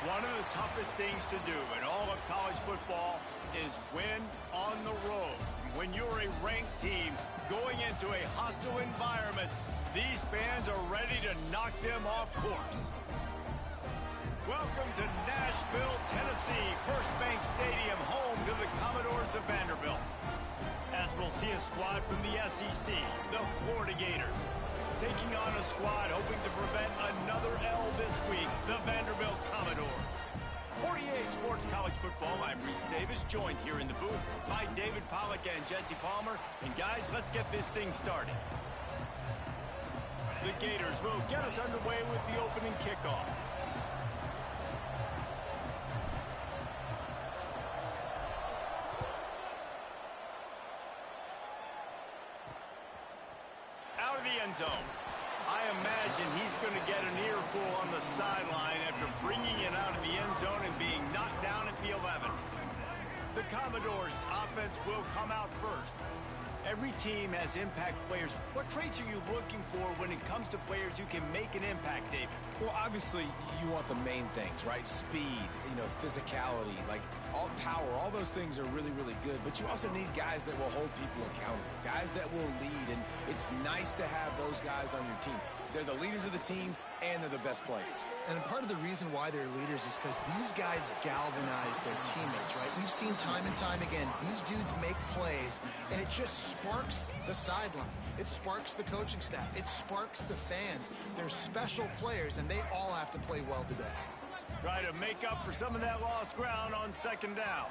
One of the toughest things to do in all of college football is win on the road. When you're a ranked team going into a hostile environment, these fans are ready to knock them off course. Welcome to Nashville, Tennessee, First Bank Stadium, home to the Commodores of Vanderbilt. As we'll see a squad from the SEC, the Florida Gators, taking on a squad hoping to prevent another L this week, the Vanderbilt Commodores. 48 Sports College Football, I'm Reese Davis, joined here in the booth by David Pollack and Jesse Palmer. And guys, let's get this thing started. The Gators will get us underway with the opening kickoff. Out of the end zone. I imagine he's going to get an earful on the sideline after bringing it out of the end zone and being knocked down at the 11. The Commodores' offense will come out first. Every team has impact players. What traits are you looking for when it comes to players who can make an impact, David? Well, obviously, you want the main things, right? Speed, physicality, like all power, all those things are really, really good. But you also need guys that will hold people accountable, guys that will lead. And it's nice to have those guys on your team. They're the leaders of the team, and they're the best players. And part of the reason why they're leaders is because these guys galvanize their teammates, right? We've seen time and time again, these dudes make plays, and it just sparks the sideline. It sparks the coaching staff. It sparks the fans. They're special players, and they all have to play well today. Try to make up for some of that lost ground on second down.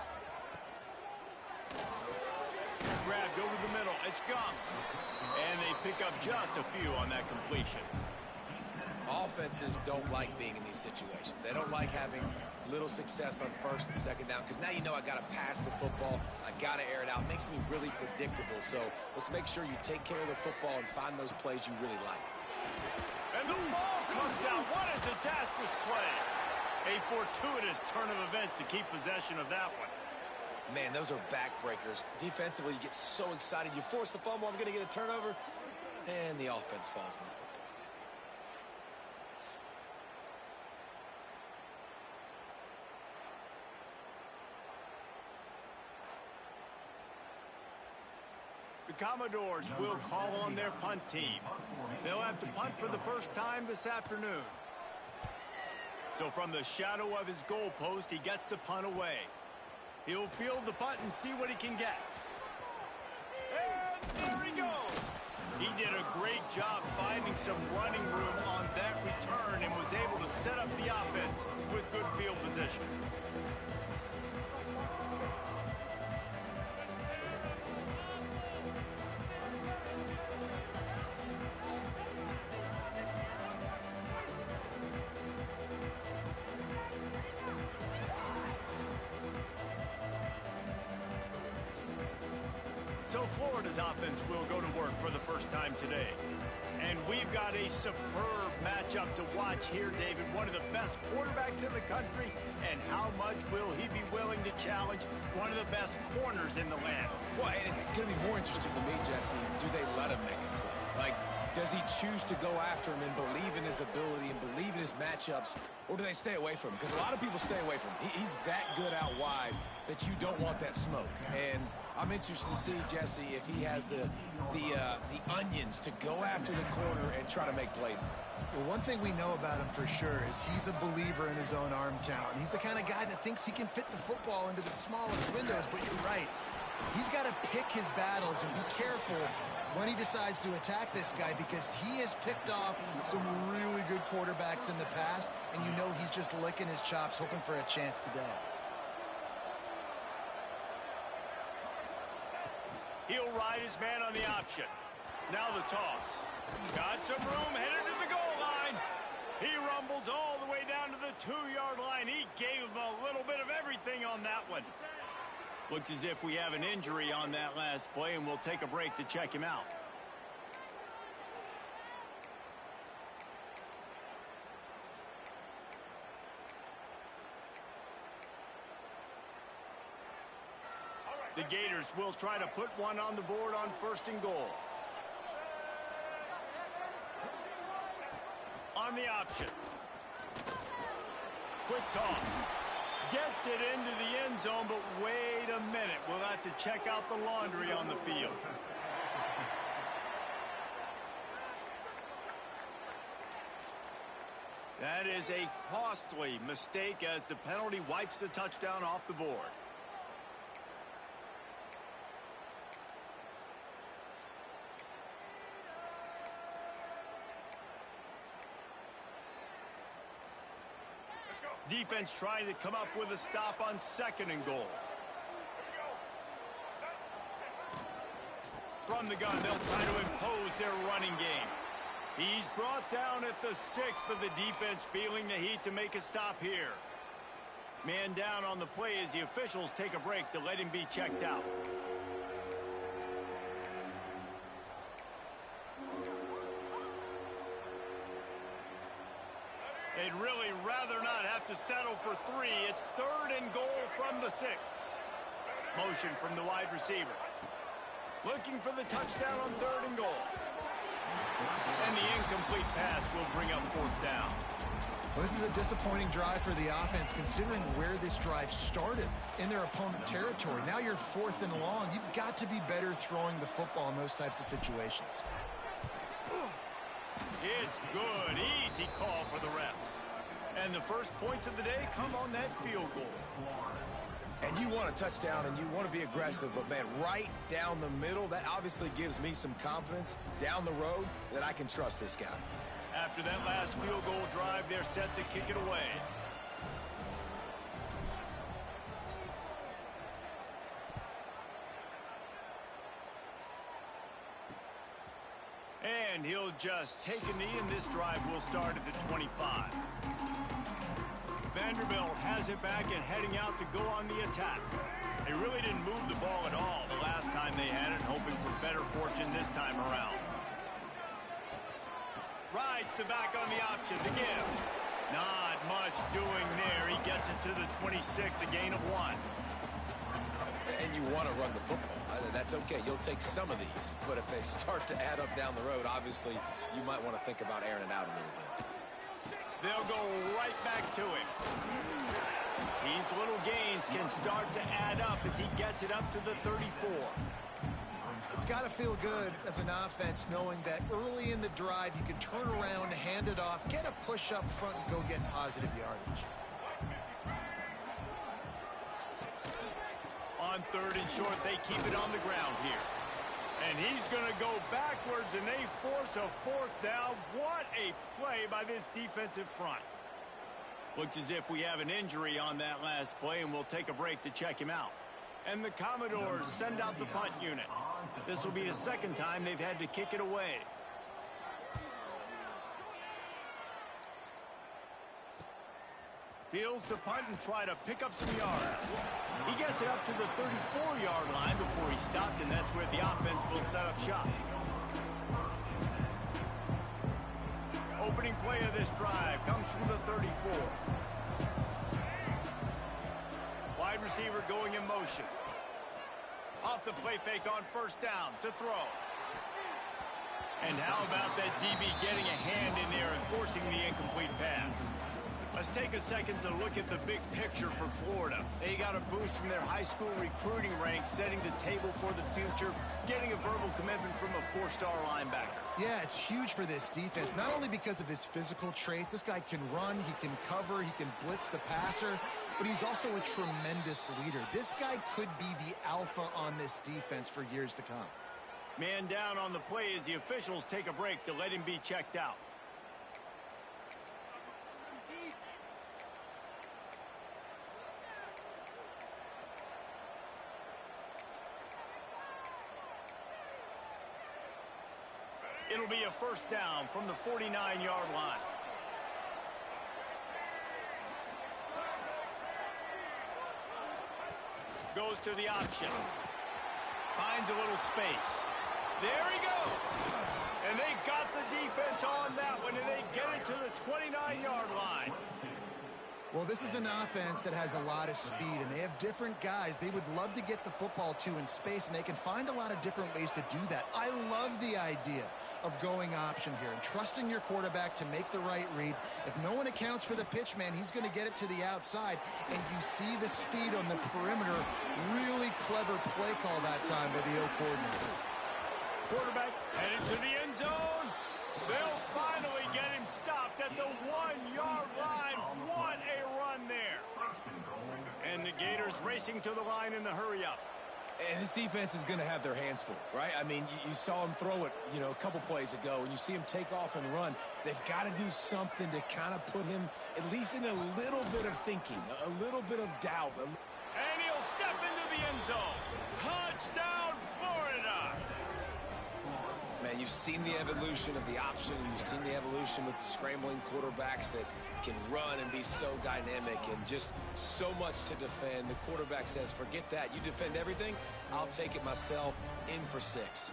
Grabbed over the middle. It's Gums. And they pick up just a few on that completion. Offenses don't like being in these situations. They don't like having little success on first and second down because now you know I got to pass the football. I got to air it out. It makes me really predictable. So let's make sure you take care of the football and find those plays you really like. And the ball comes out. What a disastrous play. A fortuitous turn of events to keep possession of that one. Man, those are backbreakers. Defensively, you get so excited. You force the fumble. I'm going to get a turnover. And the offense falls in the football. The Commodores will call on their punt team. They'll have to punt for the first time this afternoon. So from the shadow of his goalpost, he gets the punt away. He'll field the punt and see what he can get. And there he goes. He did a great job finding some running room on that return and was able to set up the offense with good field position. So Florida's offense will go to work for the first time today. And we've got a superb matchup to watch here, David. One of the best quarterbacks in the country. And how much will he be willing to challenge one of the best corners in the land? Well, and it's going to be more interesting to me, Jesse, do they let him make a play? Like, does he choose to go after him and believe in his ability and believe in his matchups, or do they stay away from him? Because a lot of people stay away from him. He's that good out wide that you don't want that smoke. And I'm interested to see, Jesse, if he has the onions to go after the corner and try to make plays. Well, one thing we know about him for sure is he's a believer in his own arm talent. He's the kind of guy that thinks he can fit the football into the smallest windows, but you're right. He's got to pick his battles and be careful when he decides to attack this guy because he has picked off some really good quarterbacks in the past, and you know he's just licking his chops hoping for a chance today. He'll ride his man on the option. Now the toss. Got some room, headed to the goal line. He rumbles all the way down to the 2-yard line. He gave him a little bit of everything on that one. Looks as if we have an injury on that last play, and we'll take a break to check him out. The Gators will try to put one on the board on first and goal. On the option. quick toss. Gets it into the end zone, but wait a minute. We'll have to check out the laundry on the field. That is a costly mistake as the penalty wipes the touchdown off the board. Defense trying to come up with a stop on 2nd and goal. From the gun, they'll try to impose their running game. He's brought down at the 6, but the defense feeling the heat to make a stop here. Man down on the play as the officials take a break to let him be checked out. They'd really rather not have to settle for 3. It's 3rd and goal from the 6. Motion from the wide receiver. Looking for the touchdown on 3rd and goal. And the incomplete pass will bring up 4th down. Well, this is a disappointing drive for the offense, considering where this drive started in their opponent territory. Now you're 4th and long. You've got to be better throwing the football in those types of situations. It's good. Easy call for the refs. And the first points of the day come on that field goal. And you want a touchdown and you want to be aggressive, but man, right down the middle, that obviously gives me some confidence down the road that I can trust this guy. After that last field goal drive, they're set to kick it away. And he'll just take a knee, and this drive will start at the 25. Vanderbilt has it back and heading out to go on the attack. They really didn't move the ball at all the last time they had it, hoping for better fortune this time around. Rides the back on the option to give. Not much doing there. He gets it to the 26, a gain of 1. And you want to run the football. That's okay. You'll take some of these. But if they start to add up down the road, obviously, you might want to think about airing it out a little bit. They'll go right back to him. These little gains can start to add up as he gets it up to the 34. It's got to feel good as an offense knowing that early in the drive you can turn around, hand it off, get a push up front, and go get positive yardage. On 3rd and short, they keep it on the ground here. And he's going to go backwards, and they force a 4th down. What a play by this defensive front. Looks as if we have an injury on that last play, and we'll take a break to check him out. And the Commodores send out the punt unit. This will be the 2nd time they've had to kick it away. Fields to punt and try to pick up some yards. He gets it up to the 34-yard line before he stopped, and that's where the offense will set up shop. Opening play of this drive comes from the 34. Wide receiver going in motion. Off the play fake on 1st down to throw. And how about that DB getting a hand in there and forcing the incomplete pass? Let's take a second to look at the big picture for Florida. They got a boost from their high school recruiting ranks, setting the table for the future, getting a verbal commitment from a 4-star linebacker. Yeah, it's huge for this defense, not only because of his physical traits. This guy can run, he can cover, he can blitz the passer, but he's also a tremendous leader. This guy could be the alpha on this defense for years to come. Man down on the play as the officials take a break to let him be checked out. It'll be a 1st down from the 49-yard line. Goes to the option. Finds a little space. There he goes. And they got the defense on that one, and they get it to the 29-yard line. Well, this is an offense that has a lot of speed, and they have different guys they would love to get the football to in space, and they can find a lot of different ways to do that. I love the idea of going option here and trusting your quarterback to make the right read. If no one accounts for the pitch, man, he's going to get it to the outside. And you see the speed on the perimeter. Really clever play call that time by the O coordinator. Quarterback headed to the end zone. They'll finally get him stopped at the 1-yard line. What a run there. And the Gators racing to the line in the hurry-up. And this defense is going to have their hands full, right? I mean, you saw him throw it, a couple plays ago, and you see him take off and run. They've got to do something to kind of put him at least in a little bit of thinking, a little bit of doubt. And he'll step into the end zone. Touchdown, Florida! Man, you've seen the evolution of the option, and you've seen the evolution with scrambling quarterbacks that can run and be so dynamic and just so much to defend. The quarterback says, forget that. You defend everything, I'll take it myself. In for 6.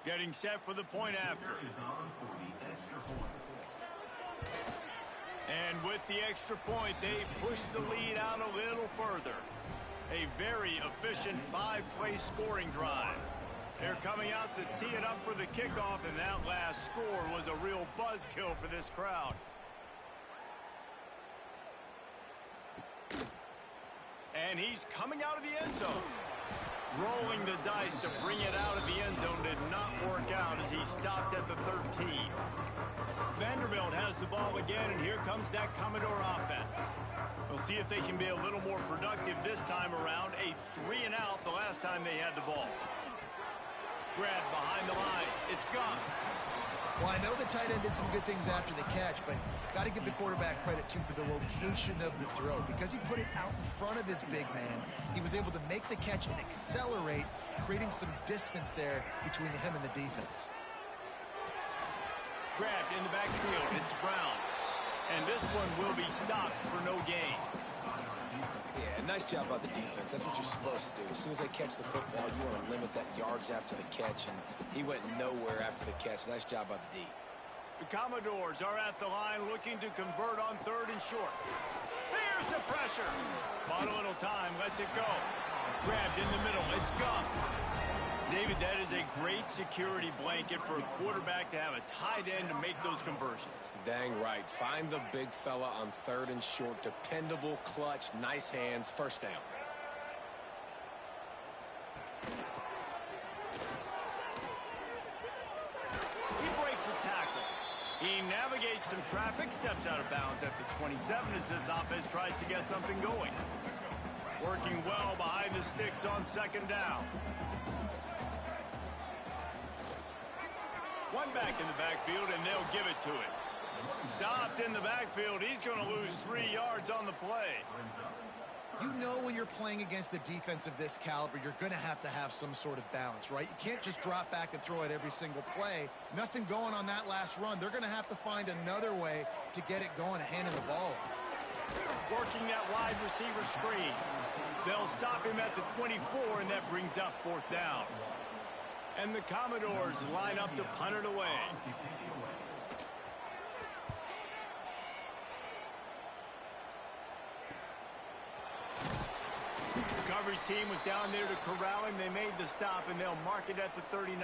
Getting set for the point after. And with the extra point, they push the lead out a little further. A very efficient 5-play scoring drive. They're coming out to tee it up for the kickoff, and that last score was a real buzzkill for this crowd. And he's coming out of the end zone. Rolling the dice to bring it out of the end zone did not work out as he stopped at the 13. Vanderbilt has the ball again, and here comes that Commodore offense. We'll see if they can be a little more productive this time around. A 3-and-out the last time they had the ball. Grabbed behind the line. It's Gums. Well, I know the tight end did some good things after the catch, but got to give the quarterback credit, too, for the location of the throw. Because he put it out in front of his big man, he was able to make the catch and accelerate, creating some distance there between him and the defense. Grabbed in the backfield. It's Brown. And this one will be stopped for no gain. Yeah, nice job by the defense. That's what you're supposed to do. As soon as they catch the football, you want to limit that yards after the catch, and he went nowhere after the catch. Nice job by the D. The Commodores are at the line looking to convert on 3rd and short. There's the pressure. Bought a little time, lets it go. Grabbed in the middle. It's Gums. David, that is a great security blanket for a quarterback to have a tight end to make those conversions. Dang right. Find the big fella on 3rd and short. Dependable, clutch, nice hands. First down. He breaks a tackle. He navigates some traffic, steps out of bounds at the 27 as this offense tries to get something going. Working well behind the sticks on 2nd down. One back in the backfield, and they'll give it to him. Stopped in the backfield. He's going to lose 3 yards on the play. You know when you're playing against a defense of this caliber, you're going to have some sort of balance, right? You can't just drop back and throw it every single play. Nothing going on that last run. They're going to have to find another way to get it going, handing the ball off. Working that wide receiver screen. They'll stop him at the 24, and that brings up 4th down. And the Commodores line up to punt it away. The coverage team was down there to corral him. They made the stop, and they'll mark it at the 39.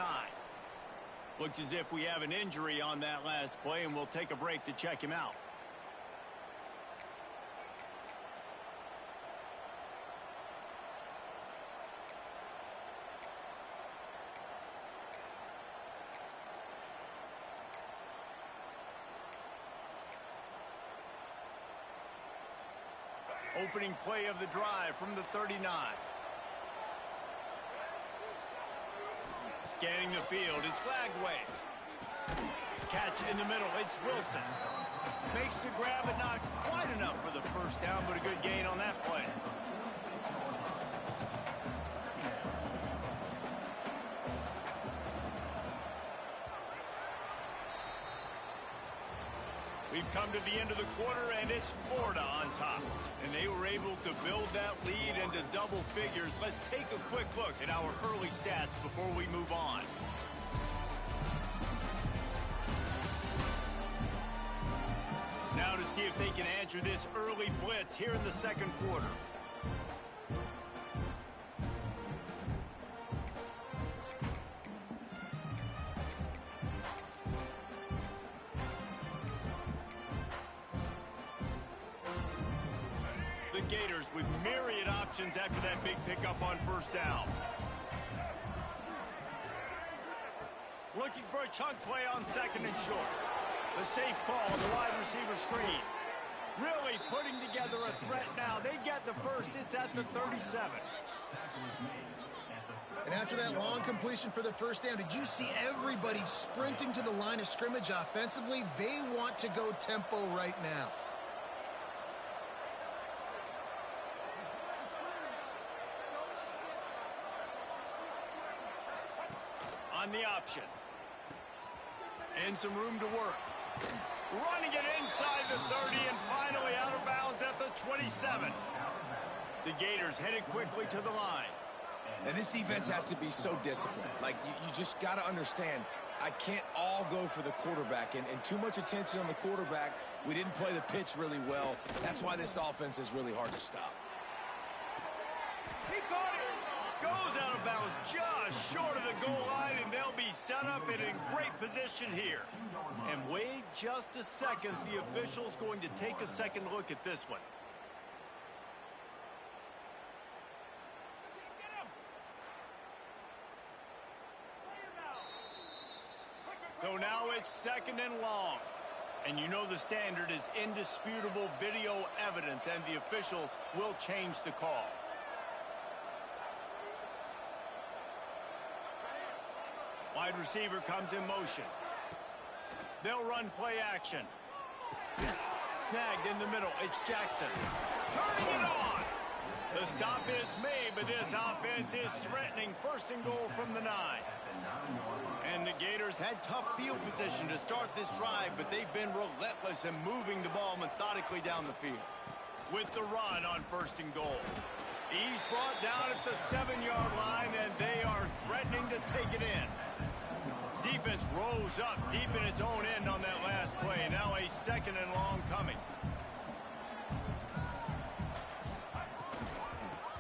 Looks as if we have an injury on that last play, and we'll take a break to check him out. Opening play of the drive from the 39. Scanning the field, it's Lagway. Catch in the middle, it's Wilson. Makes the grab, but not quite enough for the first down, but a good gain on that play. We've come to the end of the quarter, and it's Florida on top. And they were able to build that lead into double figures. Let's take a quick look at our early stats before we move on. Now to see if they can answer this early blitz here in the second quarter. The Gators with myriad options after that big pickup on first down. Looking for a chunk play on second and short. The safe call on the wide receiver screen. Really putting together a threat now. They get the first. It's at the 37. And after that long completion for the first down, did you see everybody sprinting to the line of scrimmage offensively? They want to go tempo right now. On the option. And some room to work. Running it inside the 30 and finally out of bounds at the 27. The Gators headed quickly to the line. And this defense has to be so disciplined. Like, you just got to understand, I can't all go for the quarterback. And too much attention on the quarterback. We didn't play the pitch really well. That's why this offense is really hard to stop. He caught it. Goes out of bounds just short of the goal line, and they'll be set up and in great position here. And wait just a second. The official's going to take a second look at this one. So now it's second and long. And you know the standard is indisputable video evidence, and the officials will change the call. Wide receiver comes in motion. They'll run play action. Snagged in the middle. It's Jackson. Turning it on. The stop is made, but this offense is threatening. First and goal from the 9. And the Gators had tough field position to start this drive, but they've been relentless in moving the ball methodically down the field. With the run on first and goal. He's brought down at the 7-yard line, and they are threatening to take it in. Defense rose up deep in its own end on that last play. Now a second and long coming.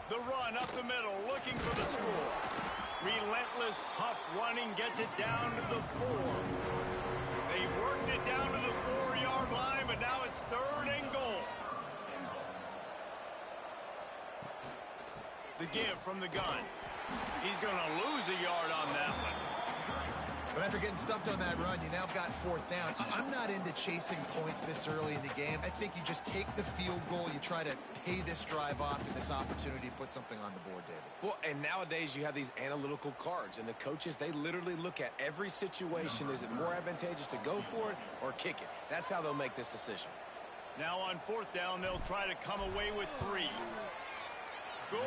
The run up the middle, looking for the score. Relentless, tough running gets it down to the 4. They worked it down to the 4-yard line, but now it's third and goal. The give from the gun. He's going to lose a yard on that one. But after getting stuffed on that run, you now got fourth down. I'm not into chasing points this early in the game. I think you just take the field goal. You try to pay this drive off and this opportunity to put something on the board, David. Well, and nowadays you have these analytical cards, and the coaches, they literally look at every situation. Is it more advantageous to go for it or kick it? That's how they'll make this decision. Now on fourth down, they'll try to come away with 3. Good,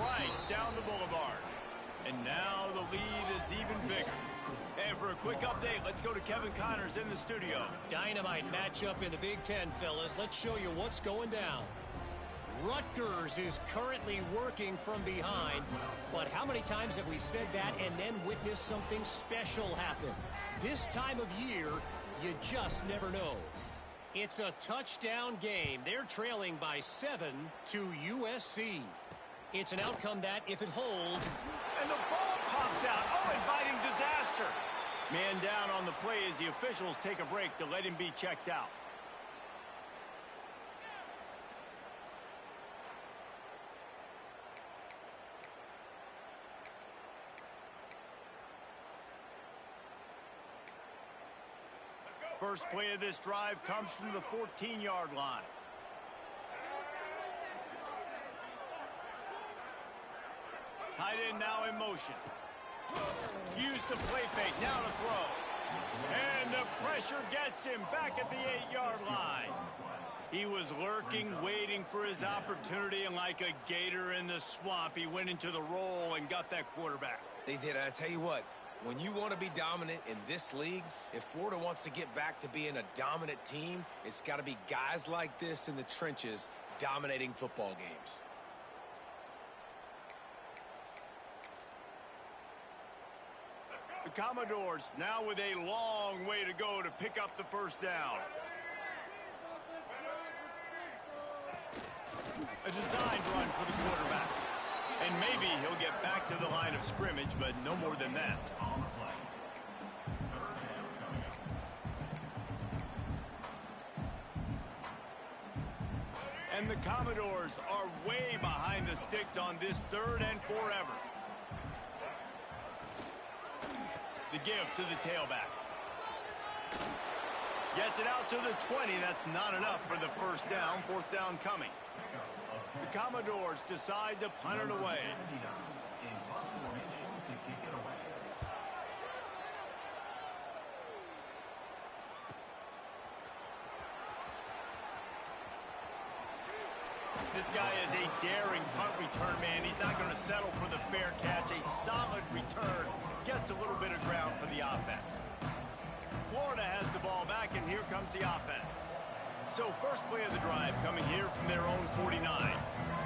right down the boulevard. And now the lead is even bigger. And for a quick update, let's go to Kevin Connors in the studio. Dynamite matchup in the Big Ten, fellas. Let's show you what's going down. Rutgers is currently working from behind, but how many times have we said that and then witnessed something special happen? This time of year, you just never know. It's a touchdown game. They're trailing by 7 to USC. It's an outcome that, if it holds... And the ball pops out. Oh, inviting disaster. Man down on the play as the officials take a break to let him be checked out. First play of this drive comes from the 14-yard line. Tight end now in motion. Use the play fake, now to throw. And the pressure gets him back at the 8-yard line. He was lurking, waiting for his opportunity, and like a gator in the swamp, he went into the roll and got that quarterback. They did. I tell you what, when you want to be dominant in this league, if Florida wants to get back to being a dominant team, it's got to be guys like this in the trenches dominating football games. The Commodores now with a long way to go to pick up the first down. A designed run for the quarterback. And maybe he'll get back to the line of scrimmage, but no more than that. And the Commodores are way behind the sticks on this 3rd and forever. The give to the tailback. Gets it out to the 20. That's not enough for the first down. 4th down coming. The Commodores decide to punt it away. This guy is a daring punt return man. He's not going to settle for the fair catch. A solid return gets a little bit of ground for the offense. Florida has the ball back, and here comes the offense. So first play of the drive coming here from their own 49.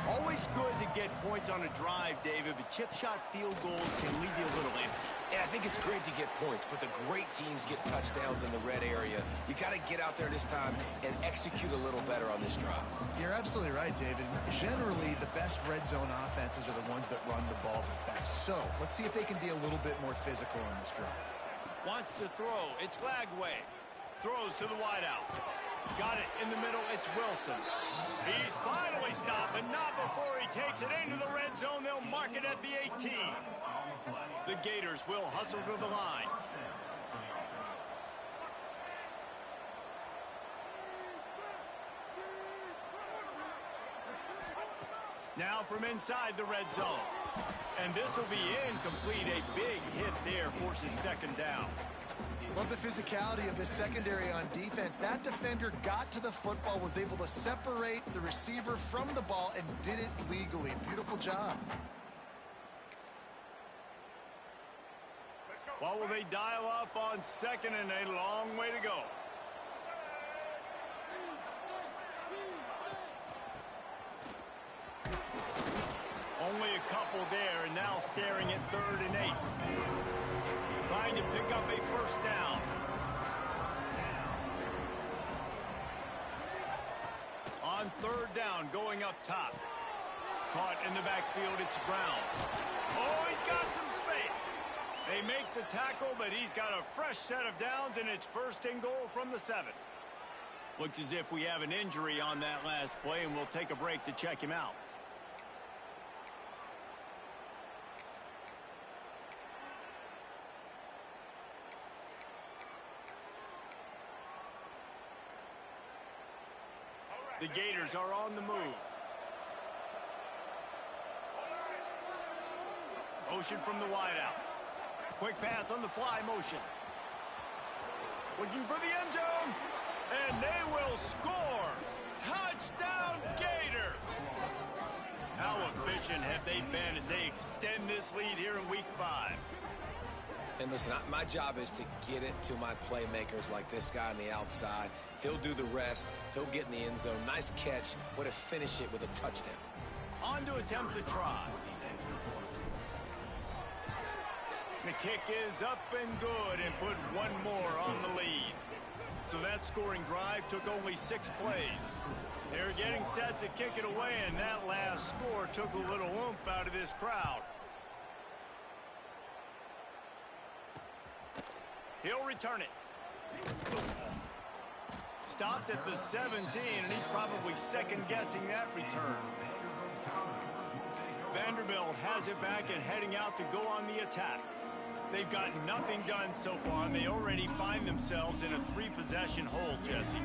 Always good to get points on a drive, David, but chip shot field goals can leave you a little empty. And I think it's great to get points, but the great teams get touchdowns in the red area. You got to get out there this time and execute a little better on this drive. You're absolutely right, David. Generally, the best red zone offenses are the ones that run the ball the best. So let's see if they can be a little bit more physical on this drive. Wants to throw. It's Lagway. Throws to the wideout. Got it in the middle. It's Wilson. He's finally stopped, but not before he takes it into the red zone. They'll mark it at the 18. The Gators will hustle to the line. Now from inside the red zone. And this will be incomplete. A big hit there forces 2nd down. Love the physicality of this secondary on defense. That defender got to the football, was able to separate the receiver from the ball, and did it legally. Beautiful job. What will they dial up on 2nd and a long way to go? Only a couple there, and now staring at 3rd and 8. Trying to pick up a first down. On 3rd down, going up top. Caught in the backfield, it's Brown. Oh, he's got some space. They make the tackle, but he's got a fresh set of downs, and it's 1st and goal from the 7. Looks as if we have an injury on that last play, and we'll take a break to check him out. The Gators are on the move. Motion from the wideout. Quick pass on the fly motion. Looking for the end zone. And they will score. Touchdown Gators. How efficient have they been as they extend this lead here in week 5? And listen, my job is to get it to my playmakers like this guy on the outside. He'll do the rest. He'll get in the end zone. Nice catch. Way to finish it with a touchdown. On to attempt the try. The kick is up and good and put one more on the lead. So that scoring drive took only 6 plays. They're getting set to kick it away, and that last score took a little oomph out of this crowd. He'll return it. Stopped at the 17, and he's probably second-guessing that return. Vanderbilt has it back and heading out to go on the attack. They've got nothing done so far, and they already find themselves in a 3-possession hole, Jesse.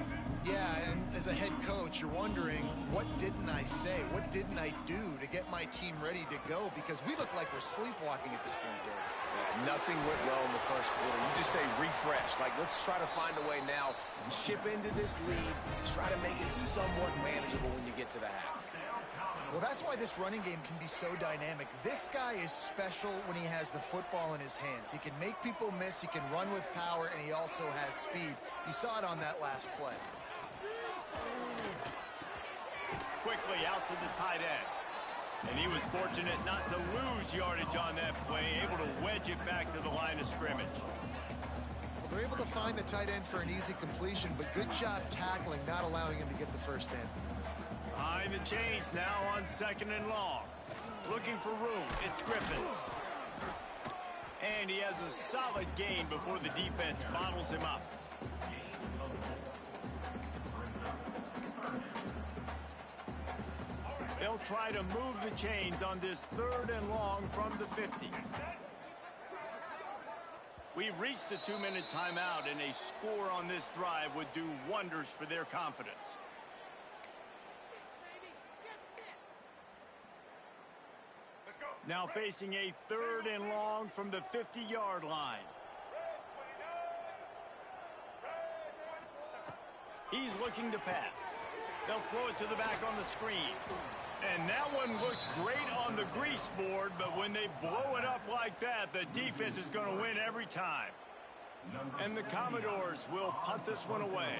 Yeah, and as a head coach, you're wondering, what didn't I say? What didn't I do to get my team ready to go? Because we look like we're sleepwalking at this point, Dave. Yeah, nothing went well in the first quarter. You just say refresh. Like, let's try to find a way now. Chip into this lead. Try to make it somewhat manageable when you get to the half. Well, that's why this running game can be so dynamic. This guy is special when he has the football in his hands. He can make people miss, he can run with power, and he also has speed. You saw it on that last play. Quickly out to the tight end. And he was fortunate not to lose yardage on that play, able to wedge it back to the line of scrimmage. Well, they're able to find the tight end for an easy completion, but good job tackling, not allowing him to get the first in. Behind the chains now on 2nd and long. Looking for room. It's Griffin. And he has a solid gain before the defense bottles him up. They'll try to move the chains on this 3rd and long from the 50. We've reached the 2-minute timeout, and a score on this drive would do wonders for their confidence. Now facing a 3rd and long from the 50-yard line. He's looking to pass. They'll throw it to the back on the screen. And that one looked great on the grease board, but when they blow it up like that, the defense is going to win every time. And the Commodores will punt this one away.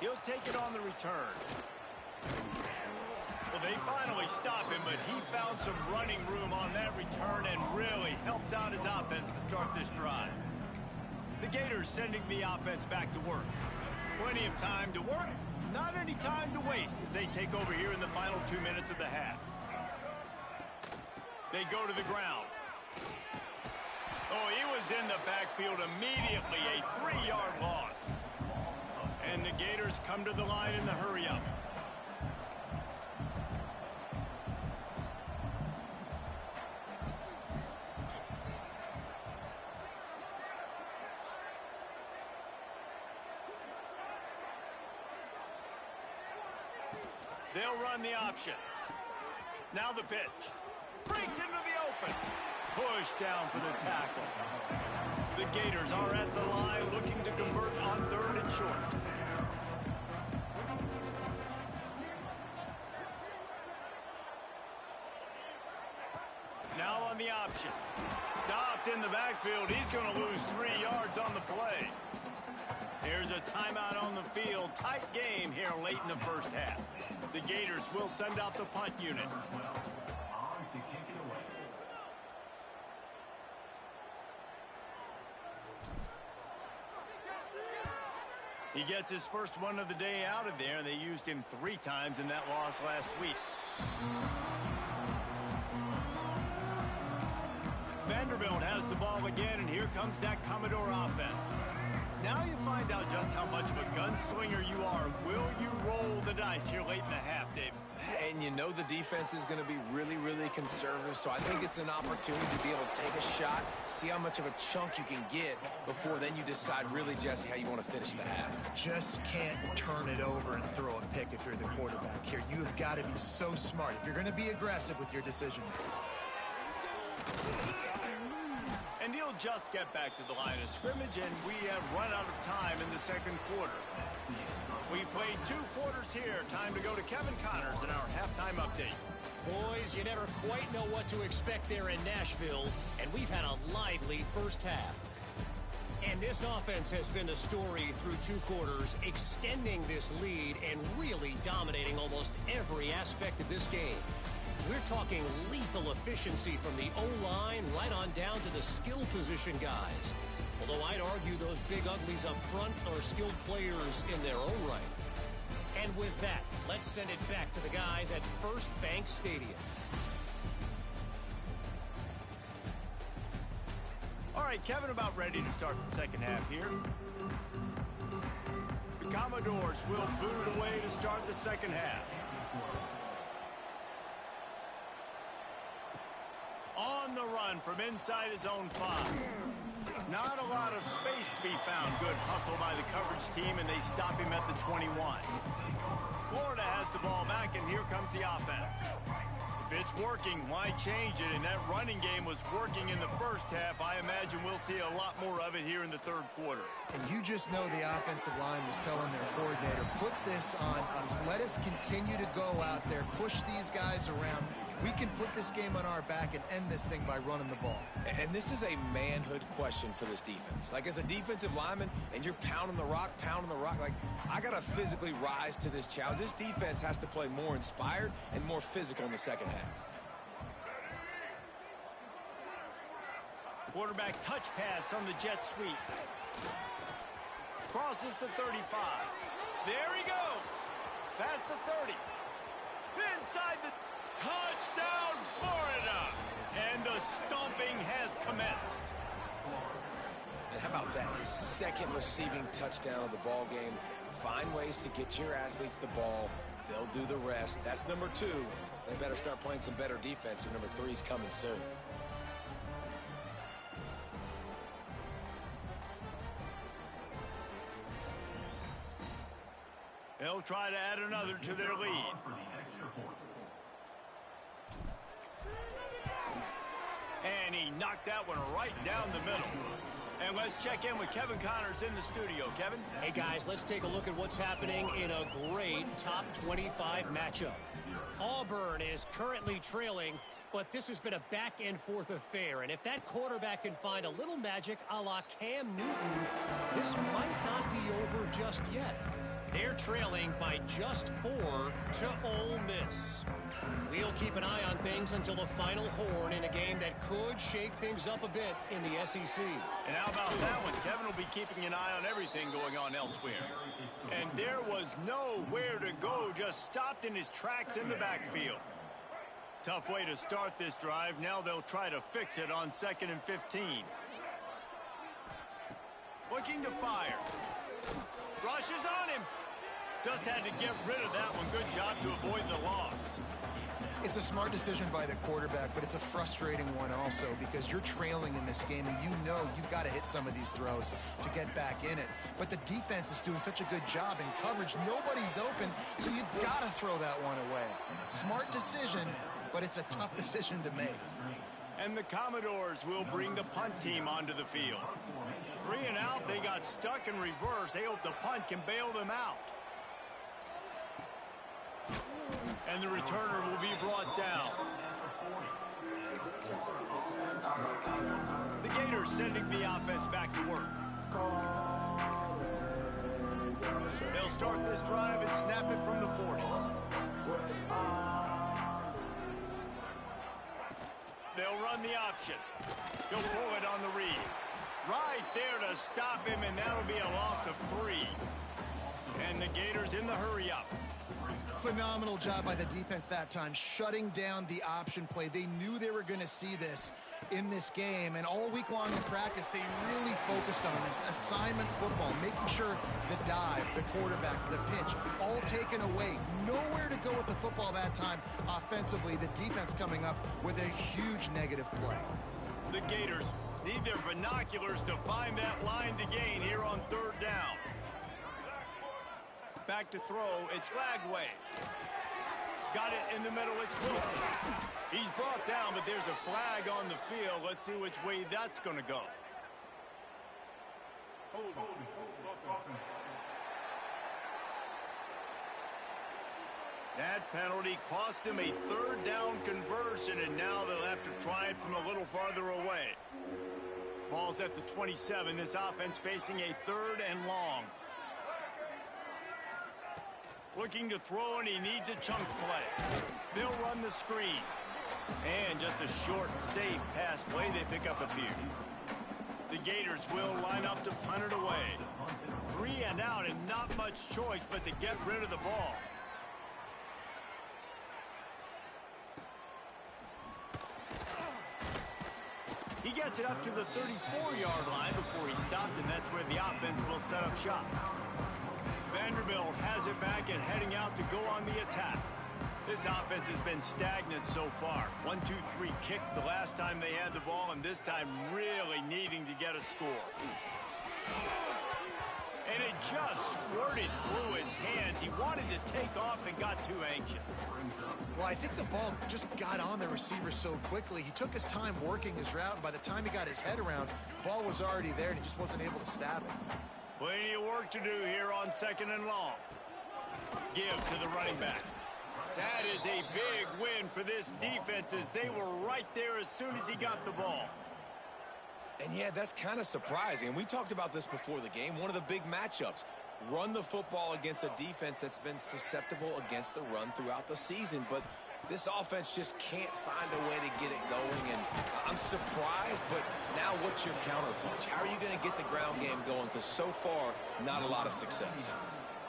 He'll take it on the return. Well, they finally stop him, but he found some running room on that return and really helps out his offense to start this drive. The Gators sending the offense back to work. Plenty of time to work, not any time to waste as they take over here in the final 2 minutes of the half. They go to the ground. Oh, he was in the backfield immediately, a 3-yard loss. And the Gators come to the line in the hurry-up. They'll run the option. Now the pitch. Breaks into the open. Push down for the tackle. The Gators are at the line looking to convert on 3rd and short. Now on the option. Stopped in the backfield. He's going to lose 3 yards on the play. Here's a timeout on the field. Tight game here late in the first half. The Gators will send out the punt unit. He gets his first one of the day out of there. They used him 3 times in that loss last week. Vanderbilt has the ball again, and here comes that Commodore offense. Now you find out just how much of a gunslinger you are. Will you roll the dice here late in the half, Dave? And you know the defense is going to be really, really conservative, so I think it's an opportunity to be able to take a shot, see how much of a chunk you can get before then you decide really, Jesse, how you want to finish the half. Just can't turn it over and throw a pick if you're the quarterback here. You have got to be so smart if you're going to be aggressive with your decision. And he'll just get back to the line of scrimmage, and we have run out of time in the 2nd quarter. We played 2 quarters here. Time to go to Kevin Connors in our halftime update. Boys, you never quite know what to expect there in Nashville, and we've had a lively first half. And this offense has been the story through 2 quarters, extending this lead and really dominating almost every aspect of this game. We're talking lethal efficiency from the O-line right on down to the skill position guys. Although I'd argue those big uglies up front are skilled players in their own right. And with that, let's send it back to the guys at First Bank Stadium. All right, Kevin, about ready to start the 2nd half here. The Commodores will boot it away to start the 2nd half. On the run from inside his own 5. Not a lot of space to be found. Good hustle by the coverage team, and they stop him at the 21. Florida has the ball back, and here comes the offense. If it's working, why change it? And that running game was working in the first half. I imagine we'll see a lot more of it here in the 3rd quarter. And you just know the offensive line was telling their coordinator, put this on us. Let us continue to go out there, push these guys around. We can put this game on our back and end this thing by running the ball. And this is a manhood question for this defense. Like, as a defensive lineman, and you're pounding the rock, like, I got to physically rise to this challenge. This defense has to play more inspired and more physical in the 2nd half. Quarterback touch pass on the jet sweep. Crosses to 35. There he goes. Past the 30. Inside the touchdown, Florida. And the stomping has commenced. And how about that? His second receiving touchdown of the ball game. Find ways to get your athletes the ball. They'll do the rest. That's number 2. They better start playing some better defense, or number 3's coming soon. They'll try to add another to their lead. And he knocked that one right down the middle. And let's check in with Kevin Connors in the studio. Kevin? Hey, guys, let's take a look at what's happening in a great top 25 matchup. Auburn is currently trailing, but this has been a back-and-forth affair. And if that quarterback can find a little magic a la Cam Newton, this might not be over just yet. They're trailing by just 4 to Ole Miss. We'll keep an eye on things until the final horn in a game that could shake things up a bit in the SEC. And how about that one? Kevin will be keeping an eye on everything going on elsewhere. And there was nowhere to go, just stopped in his tracks in the backfield. Tough way to start this drive. Now they'll try to fix it on 2nd and 15. Looking to fire. Rushes on him. Just had to get rid of that one. Good job to avoid the loss. It's a smart decision by the quarterback, but it's a frustrating one also because you're trailing in this game and you know you've got to hit some of these throws to get back in it. But the defense is doing such a good job in coverage. Nobody's open, so you've got to throw that one away. Smart decision, but it's a tough decision to make. And the Commodores will bring the punt team onto the field. 3 and out, they got stuck in reverse. They hope the punt can bail them out. And the returner will be brought down. The Gators sending the offense back to work. They'll start this drive and snap it from the 40. They'll run the option. He'll pull it on the read. Right there to stop him, and that'll be a loss of 3. And the Gators in the hurry-up. Phenomenal job by the defense that time, shutting down the option play. They knew they were going to see this in this game, and all week long in practice, they really focused on this assignment football, making sure the dive, the quarterback, the pitch, all taken away. Nowhere to go with the football that time offensively. The defense coming up with a huge negative play. The Gators need their binoculars to find that line to gain here on 3rd down. Back to throw, it's Lagway. Got it in the middle, it's Wilson. He's brought down, but there's a flag on the field. Let's see which way that's going to go. That penalty cost him a 3rd down conversion, and now they'll have to try it from a little farther away. Ball's at the 27. This offense facing a 3rd and long. Looking to throw, and he needs a chunk play. They'll run the screen. And just a short, safe pass play. They pick up a few. The Gators will line up to punt it away. 3 and out, and not much choice but to get rid of the ball. He gets it up to the 34-yard line before he stopped, and that's where the offense will set up shop. Vanderbilt has it back and heading out to go on the attack. This offense has been stagnant so far. 1-2-3 kick the last time they had the ball, and this time really needing to get a score. And it just squirted through his hands. He wanted to take off and got too anxious. Well, I think the ball just got on the receiver so quickly. He took his time working his route, and by the time he got his head around, the ball was already there, and he just wasn't able to stab it. Plenty of work to do here on 2nd and long. Give to the running back. That is a big win for this defense as they were right there as soon as he got the ball. And yeah, that's kind of surprising. And we talked about this before the game. One of the big matchups. Run the football against a defense that's been susceptible against the run throughout the season. But This offense just can't find a way to get it going, and I'm surprised, but now what's your counterpunch? How are you going to get the ground game going? Because so far, not a lot of success.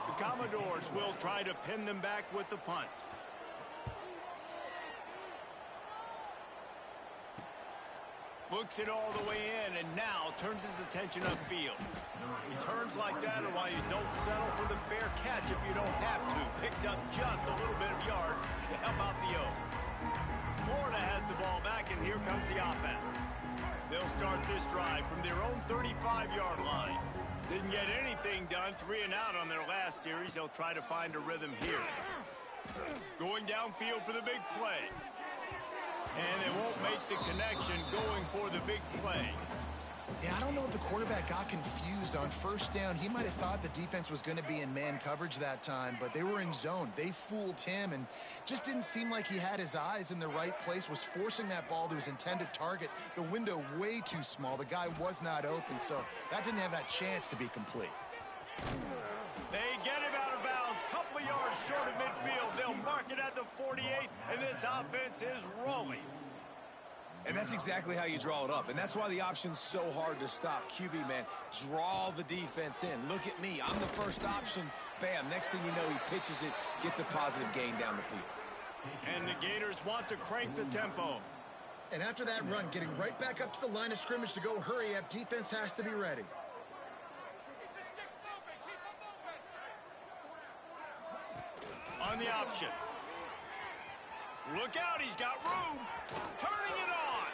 The Commodores will try to pin them back with the punt. Looks it all the way in, and now turns his attention upfield. Returns like that are why you don't settle for the fair catch if you don't have to. Picks up just a little bit of yards to help out the O. Florida has the ball back, and here comes the offense. They'll start this drive from their own 35-yard line. Didn't get anything done, 3 and out on their last series. They'll try to find a rhythm here. Going downfield for the big play. And they won't make the connection going for the big play. Yeah, I don't know if the quarterback got confused on first down. He might have thought the defense was going to be in man coverage that time, but they were in zone. They fooled him and just didn't seem like he had his eyes in the right place, was forcing that ball to his intended target. The window way too small. The guy was not open, so that didn't have that chance to be complete. They get him out of bounds, couple of yards short of midfield. They'll mark it at the 48, and this offense is rolling. And that's exactly how you draw it up. And that's why the option's so hard to stop. QB, man, draw the defense in. Look at me. I'm the first option. Bam. Next thing you know, he pitches it, gets a positive gain down the field. And the Gators want to crank the tempo. And after that run, getting right back up to the line of scrimmage to go hurry up, defense has to be ready. On the option. Look out, he's got room. Turning it on.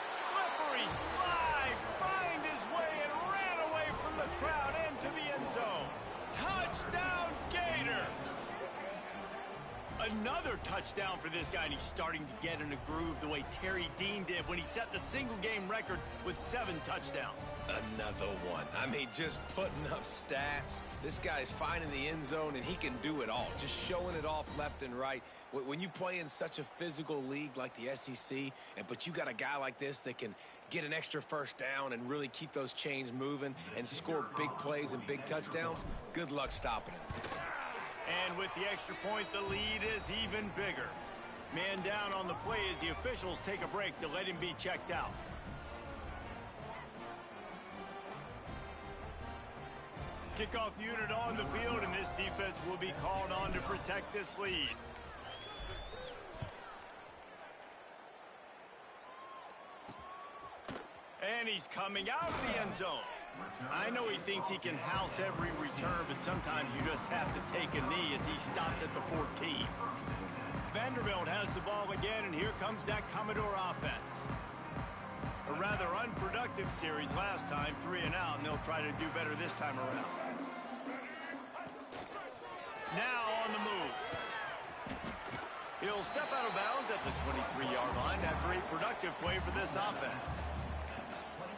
Slippery slide. Find his way and ran away from the crowd into the end zone. Touchdown, Gator. Another touchdown for this guy, and he's starting to get in a groove the way Terry Dean did when he set the single-game record with 7 touchdowns. Another one. I mean, just putting up stats. This guy's finding the end zone, and he can do it all. Just showing it off left and right. When you play in such a physical league like the SEC, but you got a guy like this that can get an extra first down and really keep those chains moving and score big plays and big touchdowns, good luck stopping him. And with the extra point, the lead is even bigger. Man down on the play as the officials take a break to let him be checked out. Kickoff unit on the field, and this defense will be called on to protect this lead. And he's coming out of the end zone. I know he thinks he can house every return, but sometimes you just have to take a knee as he stopped at the 14. Vanderbilt has the ball again, and here comes that Commodore offense. A rather unproductive series last time, 3 and out, and they'll try to do better this time around. Now on the move. He'll step out of bounds at the 23-yard line after a productive play for this offense.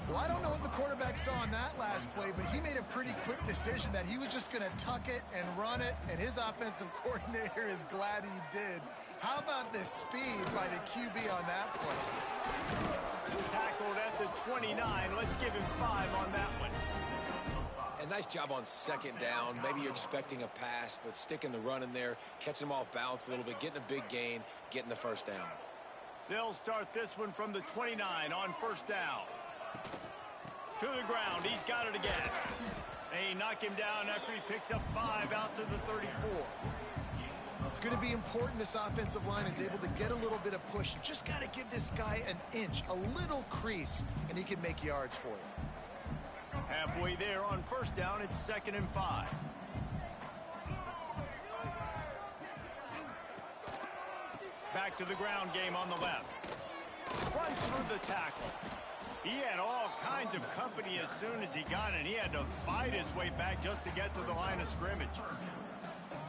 Well, I don't know what the quarterback saw on that last play, but he made a pretty quick decision that he was just going to tuck it and run it, and his offensive coordinator is glad he did. How about the speed by the QB on that play? Tackled at the 29. Let's give him 5 on that one. And nice job on second down. Maybe you're expecting a pass, but sticking the run in there, catching him off balance a little bit, getting a big gain, getting the first down. They'll start this one from the 29 on first down. To the ground. He's got it again. They knock him down after he picks up 5 out to the 34. It's going to be important this offensive line is able to get a little bit of push. Just got to give this guy an inch, a little crease, and he can make yards for you. Halfway there on first down, it's 2nd and 5. Back to the ground game on the left. Runs through the tackle. He had all kinds of company as soon as he got it. He had to fight his way back just to get to the line of scrimmage.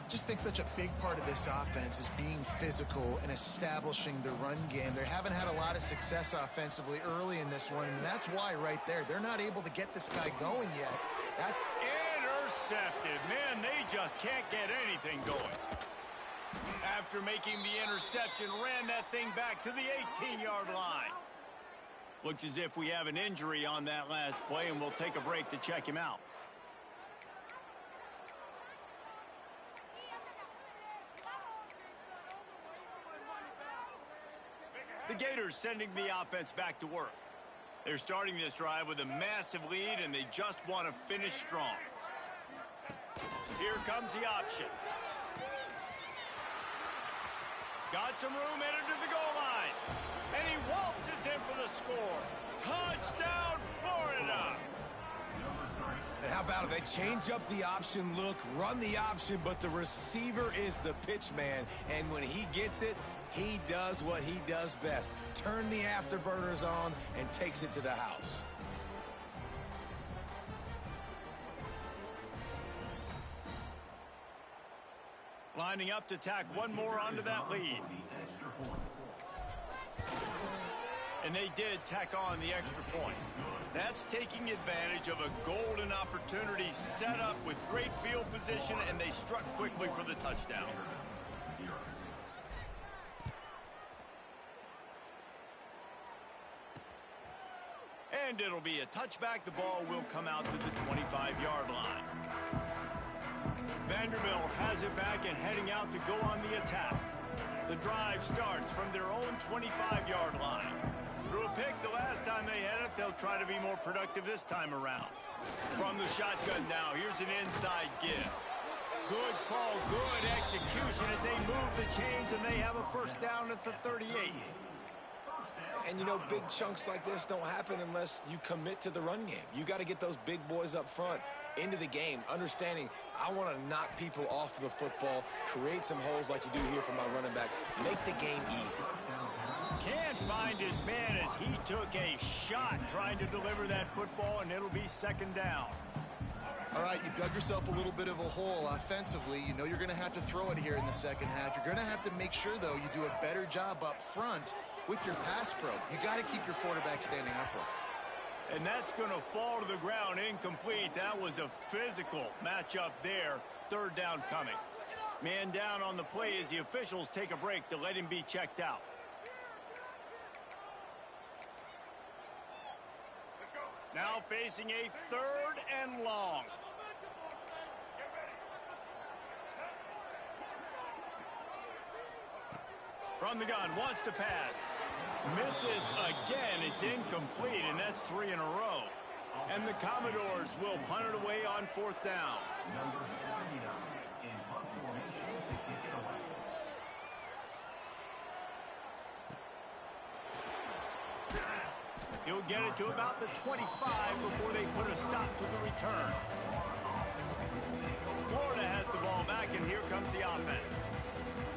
Just think such a big part of this offense is being physical and establishing the run game. They haven't had a lot of success offensively early in this one, and that's why right there, they're not able to get this guy going yet. That's intercepted. Man, they just can't get anything going. After making the interception, ran that thing back to the 18-yard line. Looks as if we have an injury on that last play, and we'll take a break to check him out. The Gators sending the offense back to work. They're starting this drive with a massive lead, and they just want to finish strong. Here comes the option. Got some room, headed to the goal line. And he waltzes in for the score. Touchdown, Florida! And how about it? They change up the option look, run the option, but the receiver is the pitch man. And when he gets it, he does what he does best. Turn the afterburners on and takes it to the house. Lining up to tack one more onto that lead. And they did tack on the extra point. That's taking advantage of a golden opportunity set up with great field position, and they struck quickly for the touchdown. And it'll be a touchback. The ball will come out to the 25-yard line. Vanderbilt has it back and heading out to go on the attack. The drive starts from their own 25-yard line. Threw a pick the last time they had it. They'll try to be more productive this time around. From the shotgun now, here's an inside give. Good call, good execution as they move the chains, and they have a first down at the 38. And, you know, big chunks like this don't happen unless you commit to the run game. You got to get those big boys up front into the game, understanding I want to knock people off the football, create some holes like you do here for my running back, make the game easy. Can't find his man as he took a shot trying to deliver that football, and it'll be second down. All right, you've dug yourself a little bit of a hole offensively. You know you're going to have to throw it here in the second half. You're going to have to make sure, though, you do a better job up front with your pass pro. You got to keep your quarterback standing upright. And that's going to fall to the ground incomplete. That was a physical matchup there. Third down coming. Man down on the play as the officials take a break to let him be checked out. Now facing a third and long. From the gun, wants to pass. Misses again. It's incomplete, and that's 3 in a row. And the Commodores will punt it away on fourth down. He'll get it to about the 25 before they put a stop to the return. Florida has the ball back, and here comes the offense.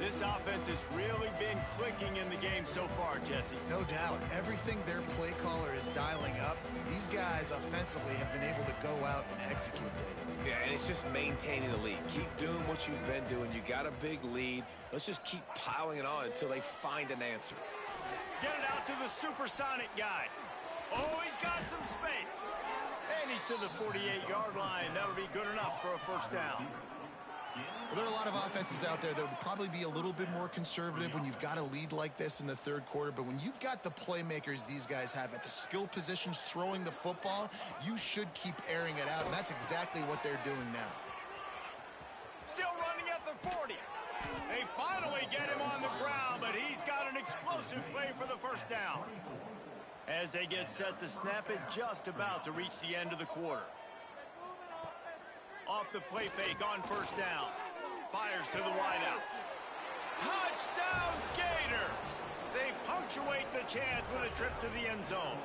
This offense has really been clicking in the game so far, Jesse. No doubt. Everything their play caller is dialing up, these guys offensively have been able to go out and execute. Yeah, and it's just maintaining the lead. Keep doing what you've been doing. You got a big lead. Let's just keep piling it on until they find an answer. Get it out to the supersonic guy. Oh, he's got some space. And he's to the 48-yard line. That'll be good enough for a first down. Well, there are a lot of offenses out there that would probably be a little bit more conservative when you've got a lead like this in the third quarter. But when you've got the playmakers these guys have at the skill positions throwing the football, you should keep airing it out. And that's exactly what they're doing now. Still running at the 40. They finally get him on the ground, but he's got an explosive play for the first down. As they get set to snap it, just about to reach the end of the quarter. Off the play fake on first down. Fires to the wideout. Touchdown Gators! They punctuate the chance with a trip to the end zone.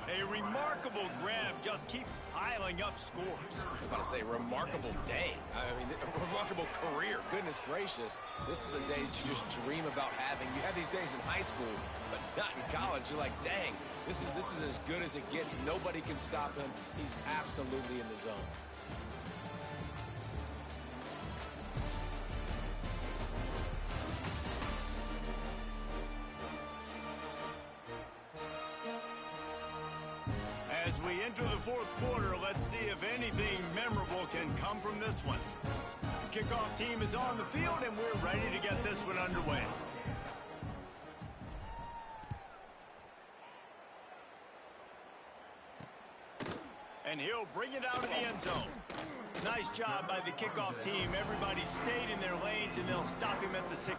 A remarkable grab just keeps piling up scores. I was about to say, remarkable day. I mean, a remarkable career. Goodness gracious. This is a day that you just dream about having. You have these days in high school, but not in college. You're like, dang, this is as good as it gets. Nobody can stop him. He's absolutely in the zone. As we enter the fourth quarter, let's see if anything memorable can come from this one. The kickoff team is on the field, and we're ready to get this one underway. And he'll bring it out of the end zone. Nice job by the kickoff team. Everybody stayed in their lanes, and they'll stop him at the 6.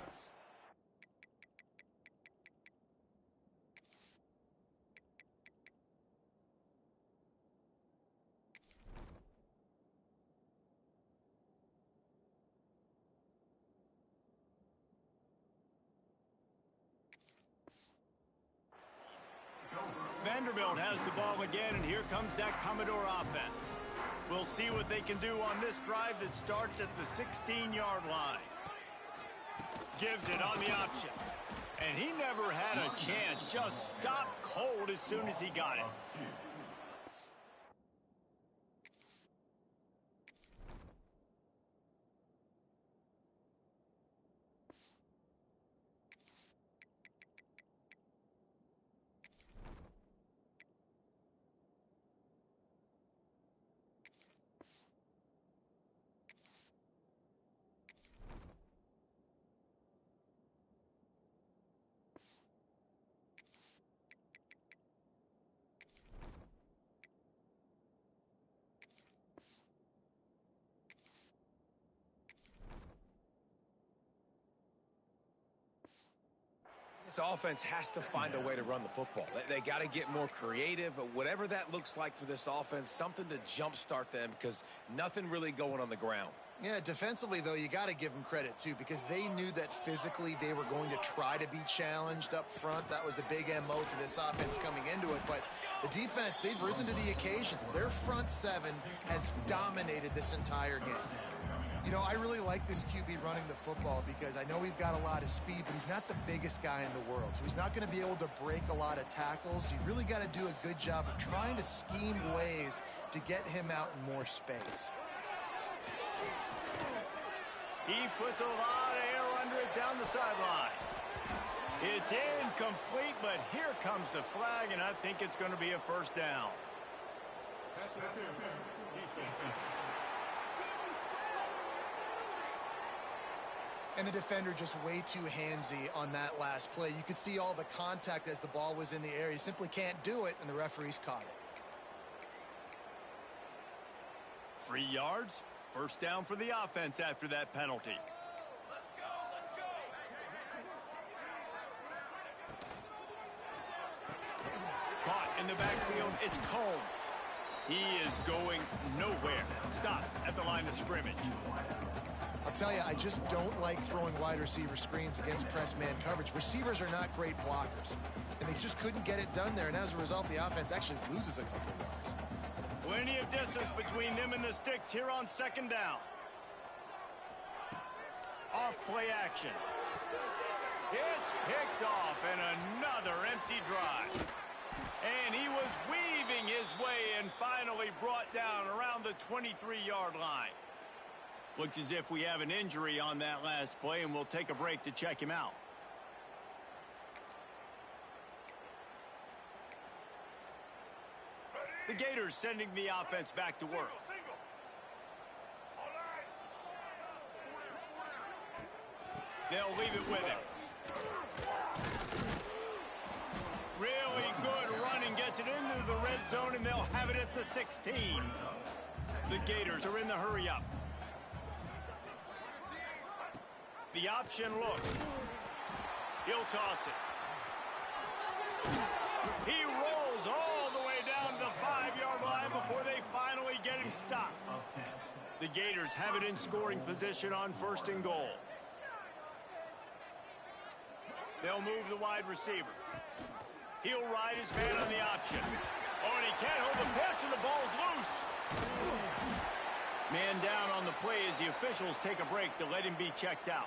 Vanderbilt has the ball again, and here comes that Commodore offense. We'll see what they can do on this drive that starts at the 16-yard line. Gives it on the option. And he never had a chance. Just stopped cold as soon as he got it. This offense has to find a way to run the football. They got to get more creative, whatever that looks like for this offense, something to jumpstart them because nothing really going on the ground. Yeah, defensively, though, you got to give them credit, too, because they knew that physically they were going to try to be challenged up front. That was a big MO for this offense coming into it. But the defense, they've risen to the occasion. Their front seven has dominated this entire game. You know, I really like this QB running the football because I know he's got a lot of speed, but he's not the biggest guy in the world. So he's not going to be able to break a lot of tackles. You really got to do a good job of trying to scheme ways to get him out in more space. He puts a lot of air under it down the sideline. It's incomplete, but here comes the flag, and I think it's going to be a first down. And the defender just way too handsy on that last play. You could see all the contact as the ball was in the air. He simply can't do it, and the referees caught it. 3 yards. First down for the offense after that penalty. Caught in the backfield, it's Combs. He is going nowhere. Stop at the line of scrimmage. I'll tell you, I just don't like throwing wide receiver screens against press man coverage. Receivers are not great blockers, and they just couldn't get it done there, and as a result, the offense actually loses a couple of yards. Plenty of distance between them and the sticks here on second down. Off play action. It's picked off, and another empty drive. And he was weaving his way and finally brought down around the 23-yard line. Looks as if we have an injury on that last play, and we'll take a break to check him out. The Gators sending the offense back to work. They'll leave it with him. Really good running, gets it into the red zone, and they'll have it at the 16. The Gators are in the hurry-up. The option look. He'll toss it. He rolls all the way down to the 5-yard line before they finally get him stopped. The Gators have it in scoring position on first and goal. They'll move the wide receiver. He'll ride his man on the option. Oh, and he can't hold the pitch, and the ball's loose. Man down on the play as the officials take a break to let him be checked out.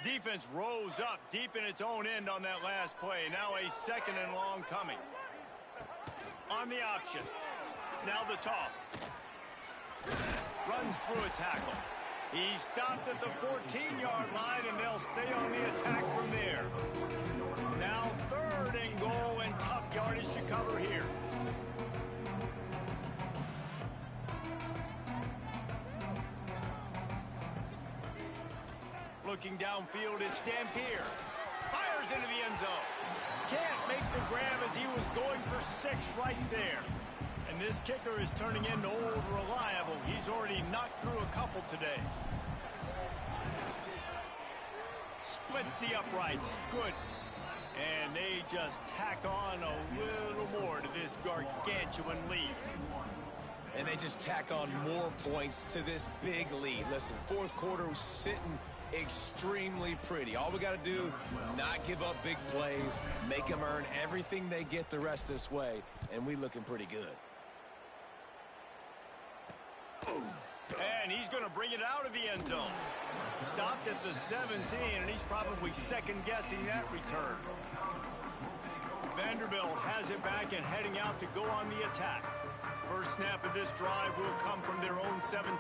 Defense rose up deep in its own end on that last play. Now a second and long coming. On the option. Now the toss. Runs through a tackle. He stopped at the 14-yard line, and they'll stay on the attack from there. Now third and goal, and tough yardage to cover here. Looking downfield, it's Dampier. Fires into the end zone. Can't make the grab as he was going for 6 right there. And this kicker is turning into old reliable. He's already knocked through a couple today. Splits the uprights. Good. And they just tack on a little more to this gargantuan lead. And they just tack on more points to this big lead. Listen, fourth quarter was sitting extremely pretty. All we got to do, not give up big plays, make them earn everything they get the rest this way, and we looking pretty good. And he's going to bring it out of the end zone. Stopped at the 17, and he's probably second-guessing that return. Vanderbilt has it back and heading out to go on the attack. First snap of this drive will come from their own 17.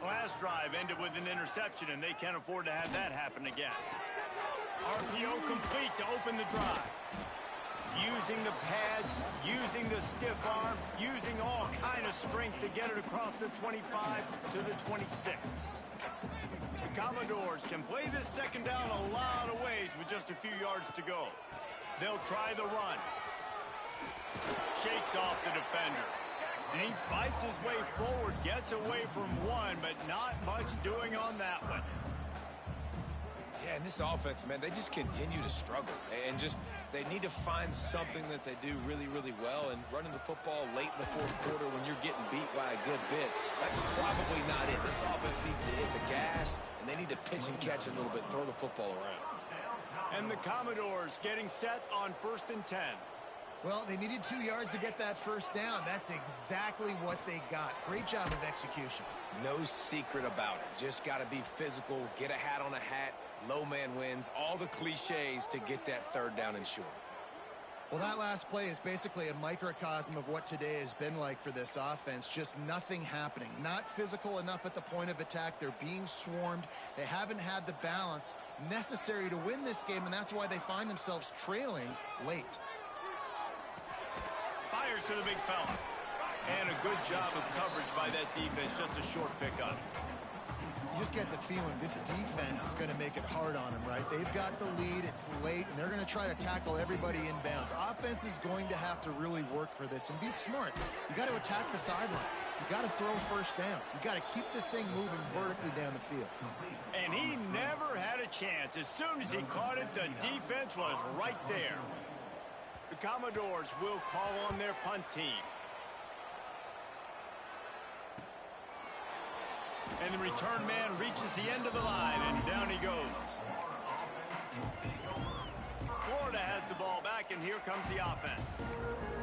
Last drive ended with an interception, and they can't afford to have that happen again. RPO complete to open the drive. Using the pads, using the stiff arm, using all kind of strength to get it across the 25 to the 26. The Commodores can play this second down a lot of ways with just a few yards to go. They'll try the run. Shakes off the defender. And he fights his way forward, gets away from one, but not much doing on that one. Yeah, and this offense, man, they just continue to struggle. And just, they need to find something that they do really, really well. And running the football late in the fourth quarter when you're getting beat by a good bit, that's probably not it. This offense needs to hit the gas, and they need to pitch and catch a little bit, throw the football around. And the Commodores getting set on 1st and 10. Well, they needed 2 yards to get that first down. That's exactly what they got. Great job of execution. No secret about it. Just got to be physical, get a hat on a hat, low man wins, all the cliches to get that third down and short. Well, that last play is basically a microcosm of what today has been like for this offense. Just nothing happening. Not physical enough at the point of attack. They're being swarmed. They haven't had the balance necessary to win this game, and that's why they find themselves trailing late. Fires to the big fella. And a good job of coverage by that defense. Just a short pickup. You just get the feeling this defense is going to make it hard on them, right? They've got the lead. It's late, and they're going to try to tackle everybody inbounds. Offense is going to have to really work for this and be smart. You got to attack the sidelines. You got to throw first downs. You got to keep this thing moving vertically down the field. And he never had a chance. As soon as he caught it, the defense was right there. The Commodores will call on their punt team. And the return man reaches the end of the line, and down he goes. Florida has the ball back, and here comes the offense.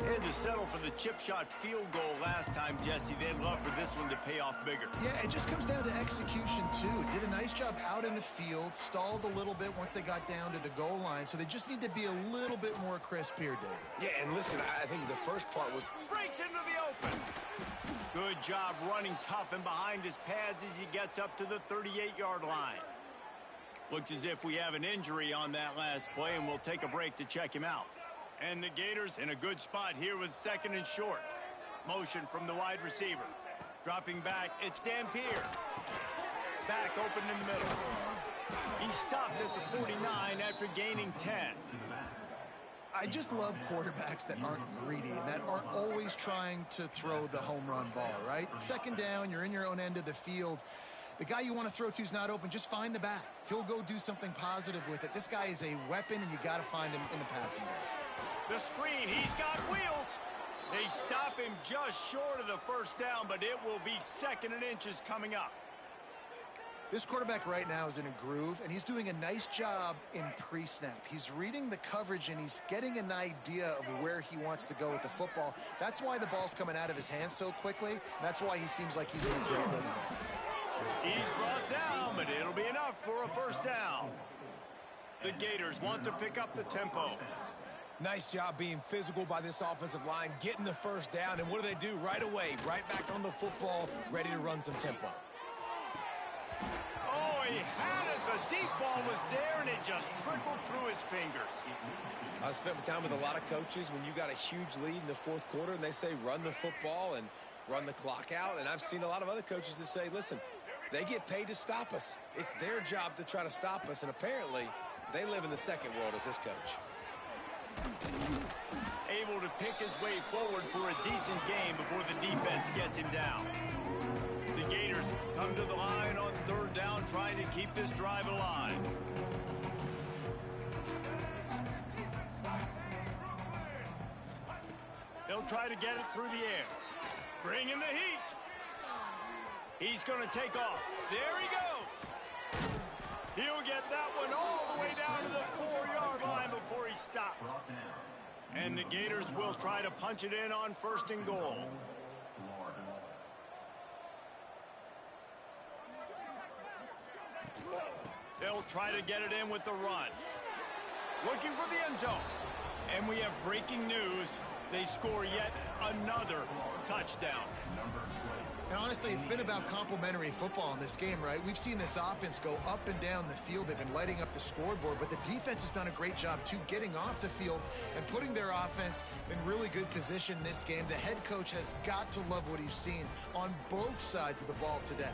They had to settle for the chip shot field goal last time, Jesse. They'd love for this one to pay off bigger. Yeah, it just comes down to execution, too. Did a nice job out in the field, stalled a little bit once they got down to the goal line, so they just need to be a little bit more crisp here, Dave. Yeah, and listen, I think the first part was... Breaks into the open. Good job running tough and behind his pads as he gets up to the 38-yard line. Looks as if we have an injury on that last play, and we'll take a break to check him out. And the Gators in a good spot here with 2nd and short. Motion from the wide receiver. Dropping back, it's Dampier. Back open in the middle. He stopped at the 49 after gaining 10. I just love quarterbacks that aren't greedy and that aren't always trying to throw the home run ball, right? Second down, you're in your own end of the field. The guy you want to throw to is not open. Just find the back. He'll go do something positive with it. This guy is a weapon, and you got to find him in the passing game. The screen, he's got wheels. They stop him just short of the first down, but it will be 2nd and inches coming up. This quarterback right now is in a groove, and he's doing a nice job in pre-snap. He's reading the coverage, and he's getting an idea of where he wants to go with the football. That's why the ball's coming out of his hands so quickly, and that's why he seems like he's in a great rhythm. He's brought down, but it'll be enough for a first down. The Gators want to pick up the tempo. Nice job being physical by this offensive line, getting the first down, and what do? Right away, right back on the football, ready to run some tempo. Oh, he had it. The deep ball was there, and it just trickled through his fingers. I spent time with a lot of coaches when you got a huge lead in the fourth quarter, and they say run the football and run the clock out. And I've seen a lot of other coaches that say, listen, they get paid to stop us. It's their job to try to stop us, and apparently they live in the second world as this coach. Able to pick his way forward for a decent game before the defense gets him down. The Gators come to the line on 3rd down, trying to keep this drive alive. He'll try to get it through the air. Bring in the heat. He's going to take off. There he goes. He'll get that one all the way down to the 4-yard line before he stopped. And the Gators will try to punch it in on 1st and goal. They'll try to get it in with the run. Looking for the end zone. And we have breaking news. They score yet another touchdown. And honestly, it's been about complementary football in this game, right? We've seen this offense go up and down the field. They've been lighting up the scoreboard, but the defense has done a great job, too, getting off the field and putting their offense in really good position in this game. The head coach has got to love what he's seen on both sides of the ball today.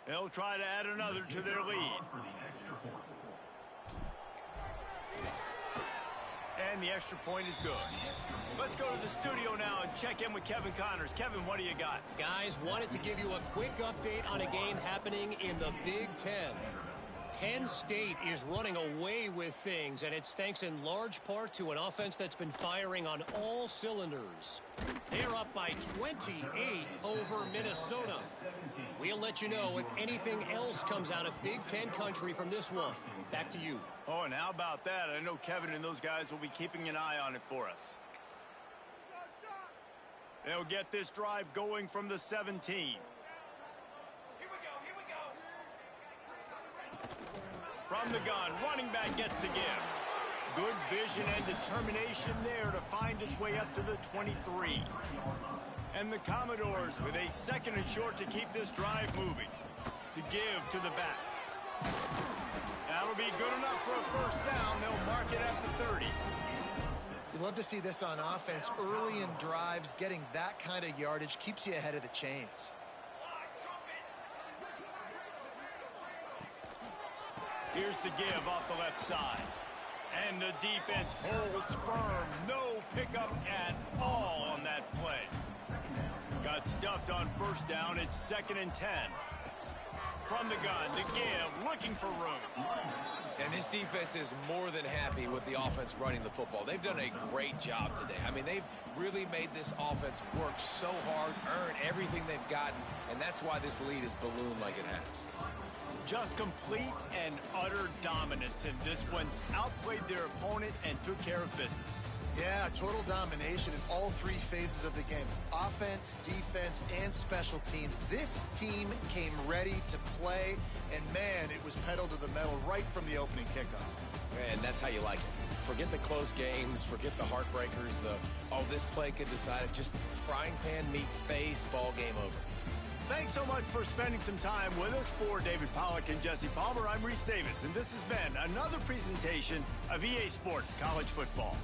They'll try to add another to their lead. And the extra point is good. Let's go to the studio now and check in with Kevin Connors. Kevin, what do you got? Guys, wanted to give you a quick update on a game happening in the Big Ten. Penn State is running away with things, and it's thanks in large part to an offense that's been firing on all cylinders. They're up by 28 over Minnesota. We'll let you know if anything else comes out of Big Ten country from this one. Back to you. Oh, and how about that? I know Kevin and those guys will be keeping an eye on it for us. They'll get this drive going from the 17. From the gun, running back gets to give. Good vision and determination there to find his way up to the 23. And the Commodores with a 2nd and short to keep this drive moving. To give to the back. That'll be good enough for a 1st down. They'll mark it at the 30. You love to see this on offense. Early in drives, getting that kind of yardage keeps you ahead of the chains. Here's the give off the left side. And the defense holds firm. No pickup at all on that play. Got stuffed on 1st down. It's 2nd and 10. From the gun to give, looking for room. And this defense is more than happy with the offense running the football. They've done a great job today. I mean, they've really made this offense work so hard, earn everything they've gotten, and that's why this lead is ballooned like it has. Just complete and utter dominance in this one. Outplayed their opponent and took care of business. Yeah, total domination in all 3 phases of the game. Offense, defense, and special teams. This team came ready to play, and man, it was pedal to the metal right from the opening kickoff. And that's how you like it. Forget the close games, forget the heartbreakers, this play could decide it. Just frying pan, meat face, ball game over. Thanks so much for spending some time with us. For David Pollack and Jesse Palmer, I'm Reese Davis, and this has been another presentation of EA Sports College Football.